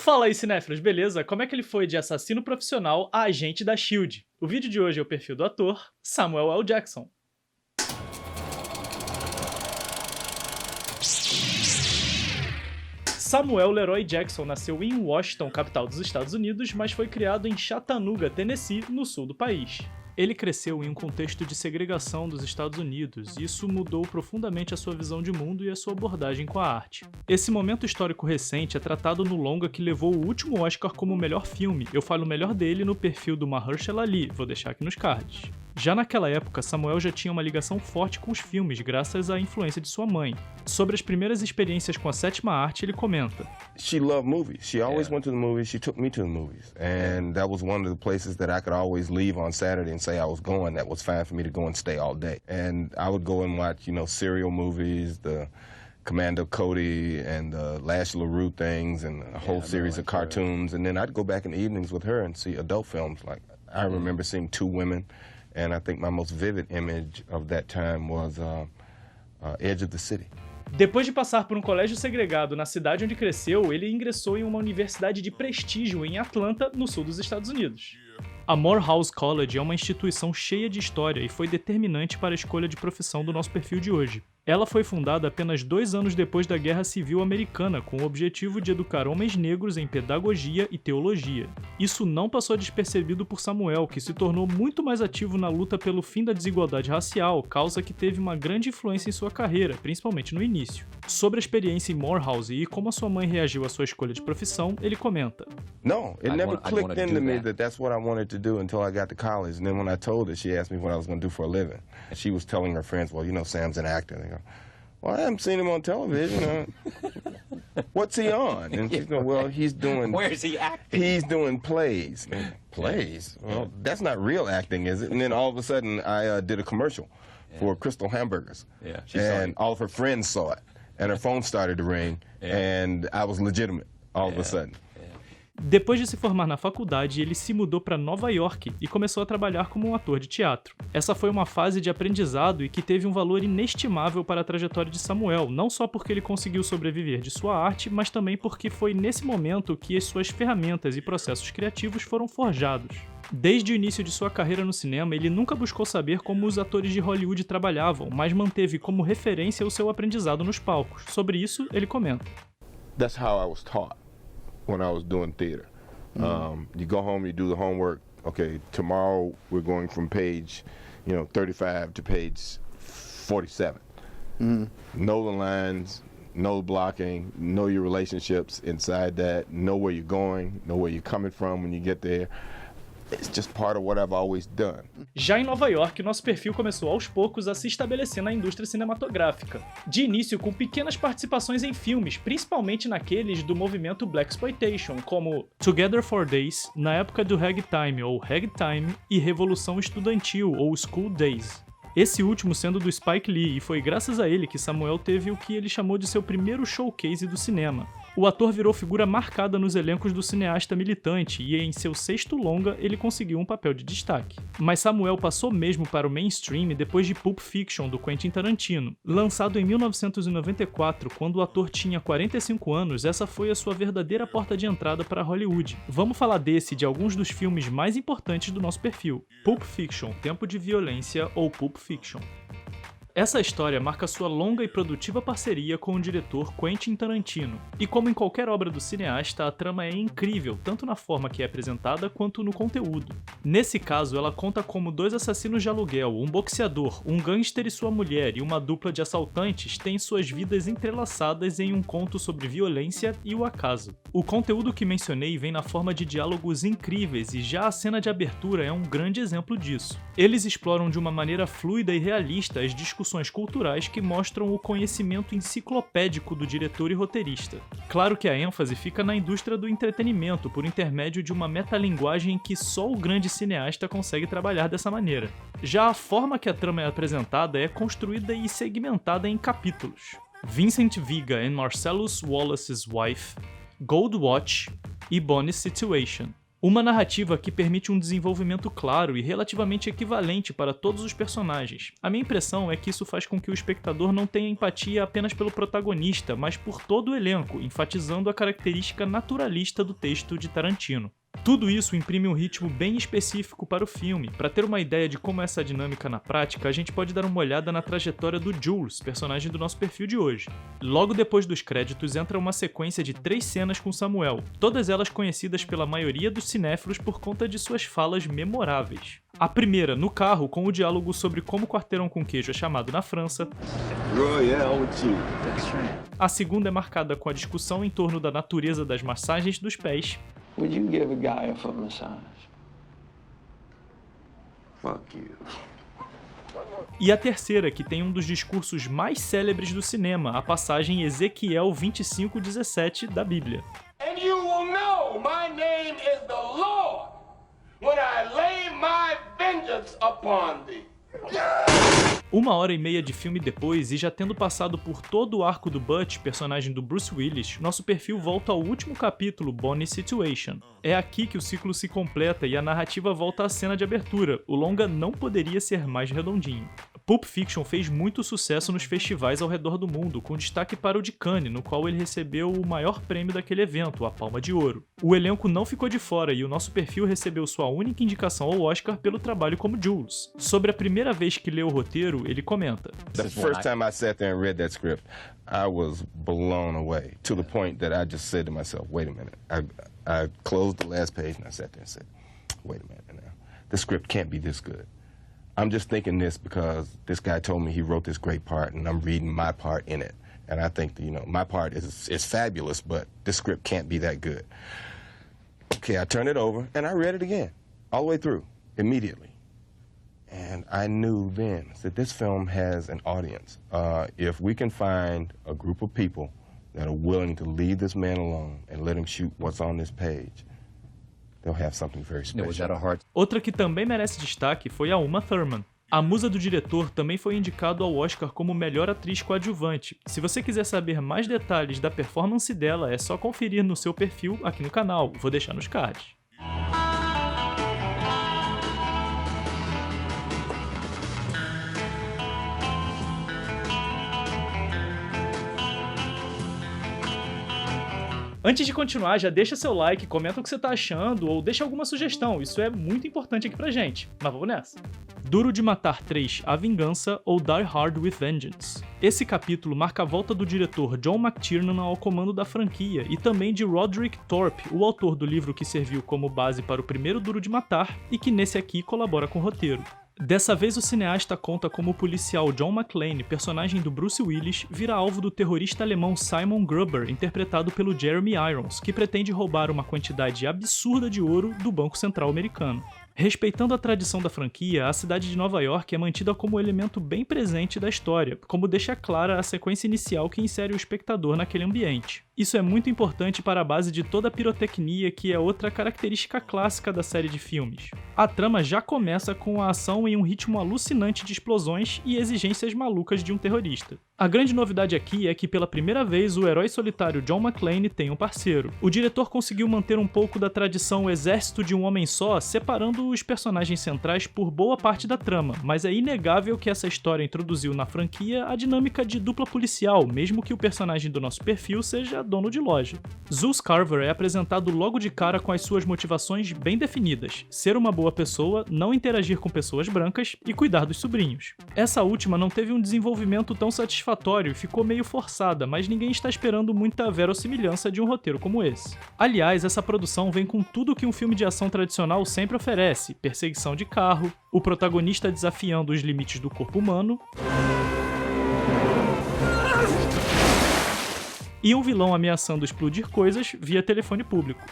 Fala aí, cinéfilos, beleza? Como é que ele foi de assassino profissional a agente da SHIELD? O vídeo de hoje é o perfil do ator Samuel L. Jackson. Samuel Leroy Jackson nasceu em Washington, capital dos Estados Unidos, mas foi criado em Chattanooga, Tennessee, no sul do país. Ele cresceu em um contexto de segregação dos Estados Unidos, e isso mudou profundamente a sua visão de mundo e a sua abordagem com a arte. Esse momento histórico recente é tratado no longa que levou o último Oscar como melhor filme. Eu falo o melhor dele no perfil do Mahershala Ali, vou deixar aqui nos cards. Já naquela época, Samuel já tinha uma ligação forte com os filmes, graças à influência de sua mãe. Sobre as primeiras experiências com a sétima arte, ele comenta: She loved movies. She always went to the movies. She took me to the movies. And that was one of the places that I could always leave on Saturday and say I was going. That was fine for me to go and stay all day. And I would go and watch, serial movies, the Commando Cody and the Lash LaRue things and a whole series of cartoons. And then I'd go back in the evenings with her and see adult films. Like, I remember seeing Two Women. And I think my most vivid image of that time was Edge of the City. Depois de passar por um colégio segregado na cidade onde cresceu, ele ingressou em uma universidade de prestígio em Atlanta, no sul dos Estados Unidos. A Morehouse College é uma instituição cheia de história e foi determinante para a escolha de profissão do nosso perfil de hoje. Ela foi fundada apenas 2 anos depois da Guerra Civil Americana, com o objetivo de educar homens negros em pedagogia e teologia. Isso não passou despercebido por Samuel, que se tornou muito mais ativo na luta pelo fim da desigualdade racial, causa que teve uma grande influência em sua carreira, principalmente no início. Sobre a experiência em Morehouse e como a sua mãe reagiu à sua escolha de profissão, ele comenta: No, it never clicked into me that that's what I wanted to do until I got to college. And then when I told her, she asked me what I was going to do for a living. And she was telling her friends, well, Sam's an actor. They go, well, I haven't seen him on television. What's he on? And she's going, well, he's doing... Where's he acting? He's doing plays. Plays? Well, that's not real acting, is it? And then all of a sudden, I did a commercial for Crystal Hamburgers. Yeah, and all of her friends saw it. And her phone started to ring. And I was legitimate all of a sudden. Depois de se formar na faculdade, ele se mudou para Nova York e começou a trabalhar como um ator de teatro. Essa foi uma fase de aprendizado e que teve um valor inestimável para a trajetória de Samuel, não só porque ele conseguiu sobreviver de sua arte, mas também porque foi nesse momento que as suas ferramentas e processos criativos foram forjados. Desde o início de sua carreira no cinema, ele nunca buscou saber como os atores de Hollywood trabalhavam, mas manteve como referência o seu aprendizado nos palcos. Sobre isso, ele comenta: That's how I was taught when I was doing theater. You go home, you do the homework. Okay, tomorrow we're going from page, 35 to page 47. Know the lines, know the blocking, know your relationships inside that, know where you're going, know where you're coming from when you get there. It's just part of what I've always done. Já em Nova York, nosso perfil começou aos poucos a se estabelecer na indústria cinematográfica. De início com pequenas participações em filmes, principalmente naqueles do movimento Blaxploitation, como Together for Days, na época do Ragtime ou Ragtime, e Revolução Estudantil ou School Days. Esse último sendo do Spike Lee, e foi graças a ele que Samuel teve o que ele chamou de seu primeiro showcase do cinema. O ator virou figura marcada nos elencos do cineasta militante e em seu 6º longa ele conseguiu um papel de destaque. Mas Samuel passou mesmo para o mainstream depois de Pulp Fiction, do Quentin Tarantino. Lançado em 1994, quando o ator tinha 45 anos, essa foi a sua verdadeira porta de entrada para Hollywood. Vamos falar desse e de alguns dos filmes mais importantes do nosso perfil: Pulp Fiction, Tempo de Violência ou Pulp Fiction. Essa história marca sua longa e produtiva parceria com o diretor Quentin Tarantino. E como em qualquer obra do cineasta, a trama é incrível, tanto na forma que é apresentada quanto no conteúdo. Nesse caso, ela conta como 2 assassinos de aluguel, um boxeador, um gangster e sua mulher e uma dupla de assaltantes têm suas vidas entrelaçadas em um conto sobre violência e o acaso. O conteúdo que mencionei vem na forma de diálogos incríveis e já a cena de abertura é um grande exemplo disso. Eles exploram de uma maneira fluida e realista as discussões culturais que mostram o conhecimento enciclopédico do diretor e roteirista. Claro que a ênfase fica na indústria do entretenimento por intermédio de uma metalinguagem que só o grande cineasta consegue trabalhar dessa maneira. Já a forma que a trama é apresentada é construída e segmentada em capítulos. Vincent Vega and Marcellus Wallace's Wife, Gold Watch e Bonnie's Situation. Uma narrativa que permite um desenvolvimento claro e relativamente equivalente para todos os personagens. A minha impressão é que isso faz com que o espectador não tenha empatia apenas pelo protagonista, mas por todo o elenco, enfatizando a característica naturalista do texto de Tarantino. Tudo isso imprime um ritmo bem específico para o filme. Para ter uma ideia de como é essa dinâmica na prática, a gente pode dar uma olhada na trajetória do Jules, personagem do nosso perfil de hoje. Logo depois dos créditos entra uma sequência de 3 cenas com Samuel, todas elas conhecidas pela maioria dos cinéfilos por conta de suas falas memoráveis. A primeira, no carro, com o diálogo sobre como quarteirão com queijo é chamado na França. A segunda é marcada com a discussão em torno da natureza das massagens dos pés. Would you give a guy a foot massage? Fuck you. E a terceira, que tem um dos discursos mais célebres do cinema, a passagem Ezequiel 25:17 da Bíblia. And you will know my name is the Lord when I lay my vengeance upon thee. 1h30 de filme depois, e já tendo passado por todo o arco do Butch, personagem do Bruce Willis, nosso perfil volta ao último capítulo, Bonnie Situation. É aqui que o ciclo se completa e a narrativa volta à cena de abertura. O longa não poderia ser mais redondinho. Pulp Fiction fez muito sucesso nos festivais ao redor do mundo, com destaque para o de Cannes, no qual ele recebeu o maior prêmio daquele evento, a Palma de Ouro. O elenco não ficou de fora e o nosso perfil recebeu sua única indicação ao Oscar pelo trabalho como Jules. Sobre a primeira vez que leu o roteiro, ele comenta: The first time I sat there and read that script, I was blown away to the point that I just said to myself, wait a minute. I closed the last page and I sat there and said, wait a minute now. The script can't be this good. I'm just thinking this because this guy told me he wrote this great part and I'm reading my part in it. And I think that, my part is fabulous, but the script can't be that good. Okay, I turned it over and I read it again, all the way through, immediately. And I knew then that this film has an audience. If we can find a group of people that are willing to leave this man alone and let him shoot what's on this page, they'll have something very special. Outra que também merece destaque foi a Uma Thurman. A musa do diretor também foi indicado ao Oscar como melhor atriz coadjuvante. Se você quiser saber mais detalhes da performance dela, é só conferir no seu perfil aqui no canal, vou deixar nos cards. Antes de continuar, já deixa seu like, comenta o que você tá achando ou deixa alguma sugestão, isso é muito importante aqui pra gente. Mas vamos nessa. Duro de Matar 3, A Vingança ou Die Hard with Vengeance. Esse capítulo marca a volta do diretor John McTiernan ao comando da franquia e também de Roderick Thorpe, o autor do livro que serviu como base para o primeiro Duro de Matar e que nesse aqui colabora com o roteiro. Dessa vez o cineasta conta como o policial John McClane, personagem do Bruce Willis, vira alvo do terrorista alemão Simon Gruber, interpretado pelo Jeremy Irons, que pretende roubar uma quantidade absurda de ouro do Banco Central americano. Respeitando a tradição da franquia, a cidade de Nova York é mantida como elemento bem presente da história, como deixa clara a sequência inicial que insere o espectador naquele ambiente. Isso é muito importante para a base de toda a pirotecnia, que é outra característica clássica da série de filmes. A trama já começa com a ação em um ritmo alucinante de explosões e exigências malucas de um terrorista. A grande novidade aqui é que pela primeira vez o herói solitário John McClane tem um parceiro. O diretor conseguiu manter um pouco da tradição Exército de um Homem Só, separando os personagens centrais por boa parte da trama, mas é inegável que essa história introduziu na franquia a dinâmica de dupla policial, mesmo que o personagem do nosso perfil seja dono de loja. Zeus Carver é apresentado logo de cara com as suas motivações bem definidas: ser uma boa pessoa, não interagir com pessoas brancas e cuidar dos sobrinhos. Essa última não teve um desenvolvimento tão satisfatório e ficou meio forçada, mas ninguém está esperando muita verossimilhança de um roteiro como esse. Aliás, essa produção vem com tudo que um filme de ação tradicional sempre oferece: perseguição de carro, o protagonista desafiando os limites do corpo humano e um vilão ameaçando explodir coisas via telefone público.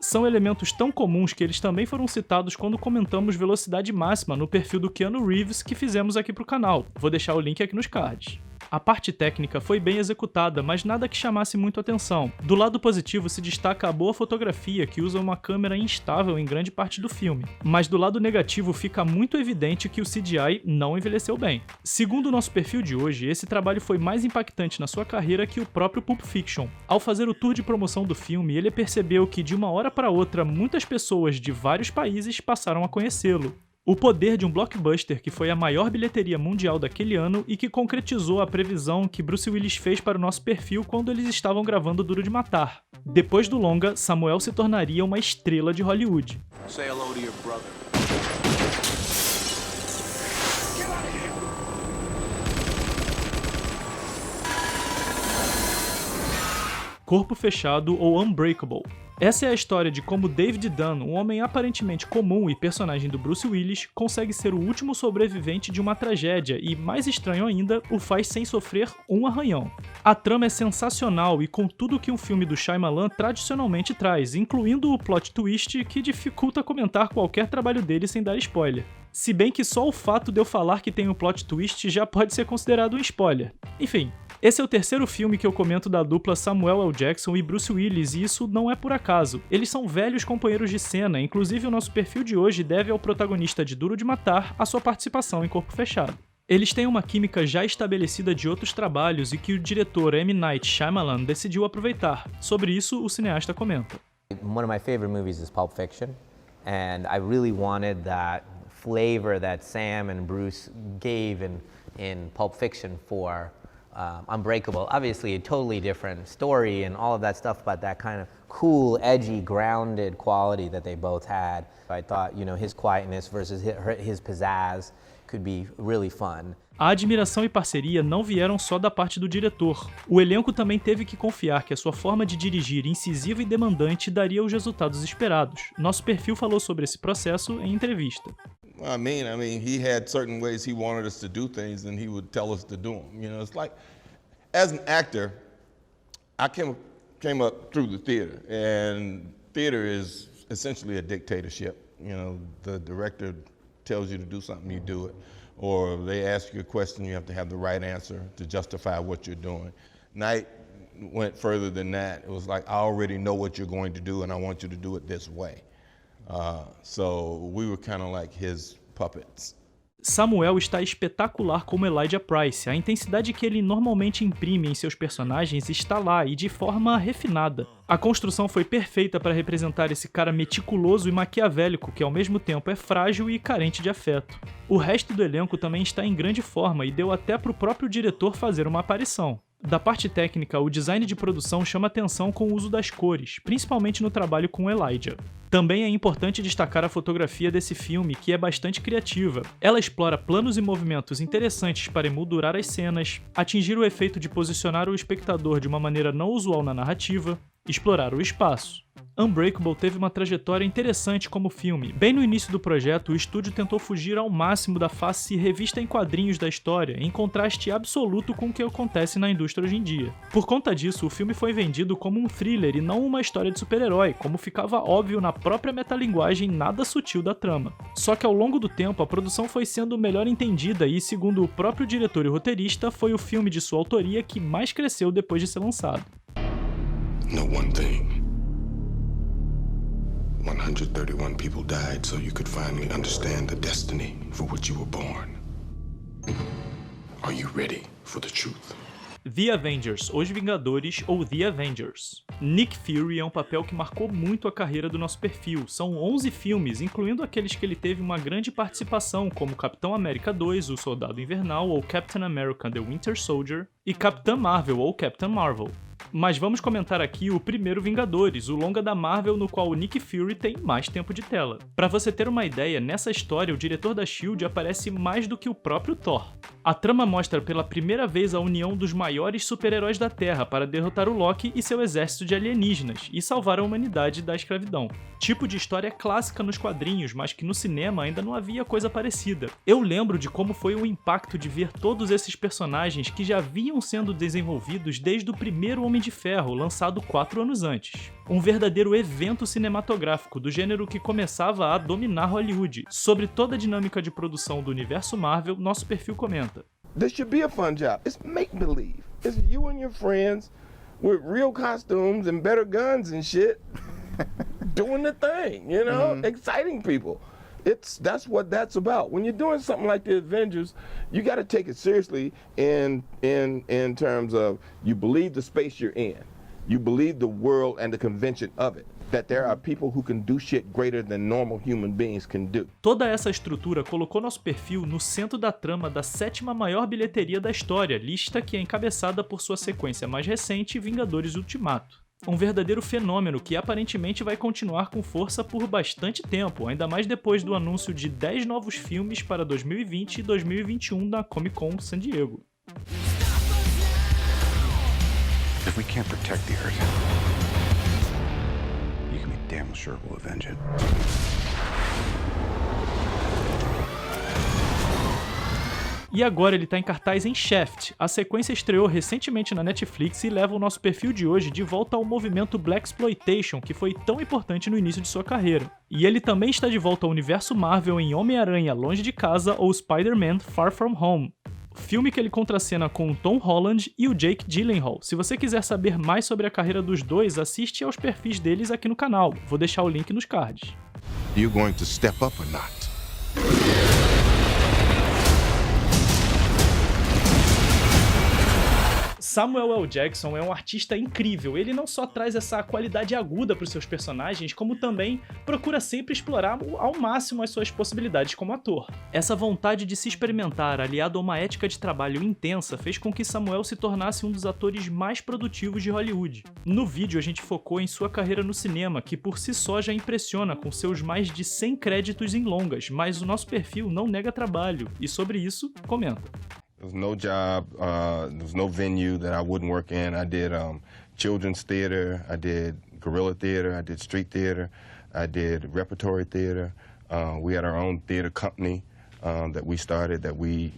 São elementos tão comuns que eles também foram citados quando comentamos velocidade máxima no perfil do Keanu Reeves que fizemos aqui pro canal. Vou deixar o link aqui nos cards. A parte técnica foi bem executada, mas nada que chamasse muito atenção. Do lado positivo se destaca a boa fotografia, que usa uma câmera instável em grande parte do filme. Mas do lado negativo fica muito evidente que o CGI não envelheceu bem. Segundo o nosso perfil de hoje, esse trabalho foi mais impactante na sua carreira que o próprio Pulp Fiction. Ao fazer o tour de promoção do filme, ele percebeu que de uma hora hora para outra, muitas pessoas de vários países passaram a conhecê-lo. O poder de um blockbuster que foi a maior bilheteria mundial daquele ano e que concretizou a previsão que Bruce Willis fez para o nosso perfil quando eles estavam gravando Duro de Matar. Depois do longa, Samuel se tornaria uma estrela de Hollywood. Say hello to your brother. Corpo Fechado ou Unbreakable. Essa é a história de como David Dunn, um homem aparentemente comum e personagem do Bruce Willis, consegue ser o último sobrevivente de uma tragédia e, mais estranho ainda, o faz sem sofrer um arranhão. A trama é sensacional e com tudo que um filme do Shyamalan tradicionalmente traz, incluindo o plot twist que dificulta comentar qualquer trabalho dele sem dar spoiler. Se bem que só o fato de eu falar que tem um plot twist já pode ser considerado um spoiler. Enfim, esse é o terceiro filme que eu comento da dupla Samuel L. Jackson e Bruce Willis, e isso não é por acaso. Eles são velhos companheiros de cena, inclusive o nosso perfil de hoje deve ao protagonista de Duro de Matar a sua participação em Corpo Fechado. Eles têm uma química já estabelecida de outros trabalhos e que o diretor M. Night Shyamalan decidiu aproveitar. Sobre isso, o cineasta comenta. One of my favorite movies is Pulp Fiction, and I really wanted that flavor that Sam and Bruce gave in Pulp Fiction for Unbreakable. Obviously a totally different story and all of that stuff, but that kind of cool, edgy, grounded quality that they both had. I thought, his quietness versus his pizzazz could be really fun. A admiração e parceria não vieram só da parte do diretor. O elenco também teve que confiar que a sua forma de dirigir incisiva e demandante daria os resultados esperados. Nosso perfil falou sobre esse processo em entrevista. I mean, he had certain ways he wanted us to do things, and he would tell us to do them. It's like, as an actor, I came up through the theater, and theater is essentially a dictatorship. The director tells you to do something, you do it. Or they ask you a question, you have to have the right answer to justify what you're doing. Night went further than that. It was like, I already know what you're going to do, and I want you to do it this way. So we were kind of like his puppets. Samuel está espetacular como Elijah Price. A intensidade que ele normalmente imprime em seus personagens está lá e de forma refinada. A construção foi perfeita para representar esse cara meticuloso e maquiavélico que ao mesmo tempo é frágil e carente de afeto. O resto do elenco também está em grande forma e deu até para o próprio diretor fazer uma aparição. Da parte técnica, o design de produção chama atenção com o uso das cores, principalmente no trabalho com Elijah. Também é importante destacar a fotografia desse filme, que é bastante criativa. Ela explora planos e movimentos interessantes para emoldurar as cenas, atingir o efeito de posicionar o espectador de uma maneira não usual na narrativa, explorar o espaço. Unbreakable teve uma trajetória interessante como filme. Bem no início do projeto, o estúdio tentou fugir ao máximo da face revista em quadrinhos da história, em contraste absoluto com o que acontece na indústria hoje em dia. Por conta disso, o filme foi vendido como um thriller e não uma história de super-herói, como ficava óbvio na própria metalinguagem nada sutil da trama. Só que ao longo do tempo, a produção foi sendo melhor entendida e, segundo o próprio diretor e roteirista, foi o filme de sua autoria que mais cresceu depois de ser lançado. Know one thing. 131 people died so you could finally understand the destiny for which you were born. Are you ready for the truth? The Avengers, Os Vingadores ou The Avengers. Nick Fury é um papel que marcou muito a carreira do nosso perfil. São 11 filmes, incluindo aqueles que ele teve uma grande participação, como Capitão América 2, O Soldado Invernal ou Captain America The Winter Soldier, e Capitã Marvel ou Captain Marvel. Mas vamos comentar aqui o primeiro Vingadores, o longa da Marvel no qual o Nick Fury tem mais tempo de tela. Pra você ter uma ideia, nessa história o diretor da S.H.I.E.L.D. aparece mais do que o próprio Thor. A trama mostra pela primeira vez a união dos maiores super-heróis da Terra para derrotar o Loki e seu exército de alienígenas e salvar a humanidade da escravidão. Tipo de história clássica nos quadrinhos, mas que no cinema ainda não havia coisa parecida. Eu lembro de como foi o impacto de ver todos esses personagens que já vinham sendo desenvolvidos desde o primeiro Homem de Ferro, lançado 4 anos antes. Um verdadeiro evento cinematográfico do gênero que começava a dominar Hollywood. Sobre toda a dinâmica de produção do universo Marvel, nosso perfil comenta. This should be a fun job. It's make-believe. It's you and your friends with real costumes and better guns and shit doing the thing, exciting people. That's what that's about. When you're doing something like the Avengers, you got to take it seriously in terms of you believe the space you're in. You believe the world and the convention of it. that there are people who can do shit greater than normal human beings can do. Toda essa estrutura colocou nosso perfil no centro da trama da 7ª maior bilheteria da história, lista que é encabeçada por sua sequência mais recente, Vingadores Ultimato. Um verdadeiro fenômeno que aparentemente vai continuar com força por bastante tempo, ainda mais depois do anúncio de 10 novos filmes para 2020 e 2021 na Comic Con San Diego. If we can't protect the Earth, you can be damn sure we'll avenge it. E agora ele tá em cartaz em Shaft. A sequência estreou recentemente na Netflix e leva o nosso perfil de hoje de volta ao movimento Blaxploitation, que foi tão importante no início de sua carreira. E ele também está de volta ao universo Marvel em Homem-Aranha Longe de Casa ou Spider-Man Far From Home, filme que ele contracena com o Tom Holland e o Jake Gyllenhaal. Se você quiser saber mais sobre a carreira dos dois, assiste aos perfis deles aqui no canal. Vou deixar o link nos cards. You going to step up or not? Samuel L. Jackson é um artista incrível. Ele não só traz essa qualidade aguda para os seus personagens, como também procura sempre explorar ao máximo as suas possibilidades como ator. Essa vontade de se experimentar, aliado a uma ética de trabalho intensa, fez com que Samuel se tornasse um dos atores mais produtivos de Hollywood. No vídeo a gente focou em sua carreira no cinema, que por si só já impressiona com seus mais de 100 créditos em longas, mas o nosso perfil não nega trabalho, e sobre isso, comenta. There was no job, there was no venue that I wouldn't work in. I did children's theater, I did guerrilla theater, I did street theater, I did repertory theater. We had our own theater company that we started, that we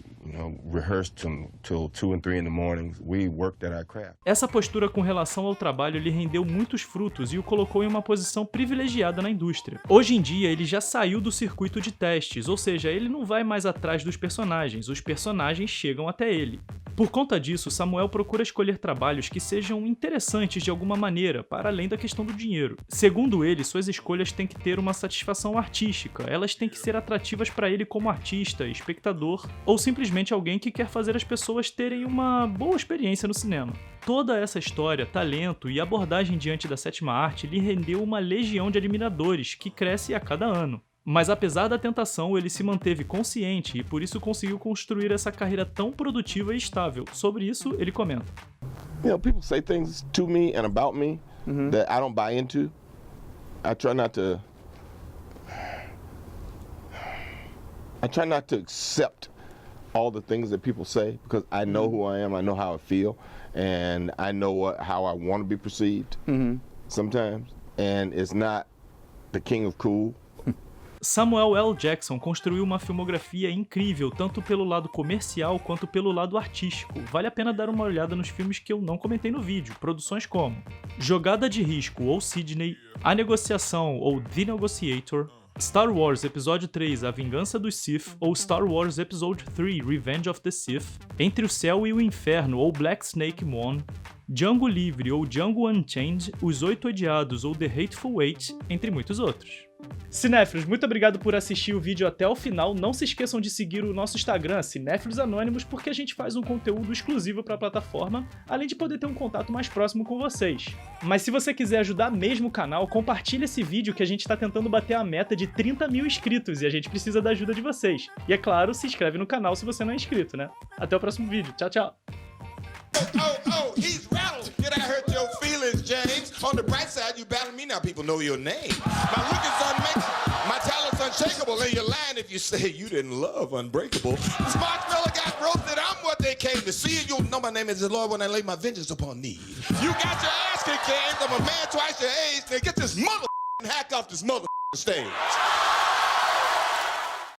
rehearsed till 2 and 3 in the mornings. We worked at our craft. Essa postura com relação ao trabalho lhe rendeu muitos frutos e o colocou em uma posição privilegiada na indústria. Hoje em dia ele já saiu do circuito de testes, ou seja, ele não vai mais atrás dos personagens, os personagens chegam até ele. Por conta disso, Samuel procura escolher trabalhos que sejam interessantes de alguma maneira, para além da questão do dinheiro. Segundo ele, suas escolhas têm que ter uma satisfação artística, elas têm que ser atrativas para ele como artista, espectador ou simplesmente alguém que quer fazer as pessoas terem uma boa experiência no cinema. Toda essa história, talento e abordagem diante da 7ª arte lhe rendeu uma legião de admiradores que cresce a cada ano. Mas apesar da tentação, ele se manteve consciente e por isso conseguiu construir essa carreira tão produtiva e estável. Sobre isso, ele comenta. People say things to me and about me that I don't buy into. I try not to accept all the things that people say because I know who I am, I know how I feel, and I know how I want to be perceived sometimes, and it's not the king of cool. Samuel L. Jackson construiu uma filmografia incrível, tanto pelo lado comercial quanto pelo lado artístico. Vale a pena dar uma olhada nos filmes que eu não comentei no vídeo, produções como Jogada de Risco ou Sydney, A Negociação ou The Negotiator, Star Wars Episódio 3 A Vingança dos Sith ou Star Wars Episode 3 Revenge of the Sith, Entre o Céu e o Inferno ou Black Snake Moon, Django Livre ou Django Unchained, Os 8 Odiados ou The Hateful Eight, entre muitos outros. Cinéfilos, muito obrigado por assistir o vídeo até o final. Não se esqueçam de seguir o nosso Instagram, Cinéfilos Anônimos, porque a gente faz um conteúdo exclusivo para a plataforma, além de poder ter um contato mais próximo com vocês. Mas se você quiser ajudar mesmo o canal, compartilha esse vídeo que a gente está tentando bater a meta de 30 mil inscritos e a gente precisa da ajuda de vocês. E é claro, se inscreve no canal se você não é inscrito, né? Até o próximo vídeo. Tchau, tchau! Oh, he's rattled. Did I hurt your feelings, James? On the bright side, you battle me, now people know your name. My look is unmatched, my talent's unshakable, and you're lying if you say you didn't love Unbreakable. This marshmallow got roasted, I'm what they came to see, and you'll know my name is the Lord when I lay my vengeance upon thee. You got your ass kicked, James, I'm a man twice your age, now get this mother hack off this mother stage.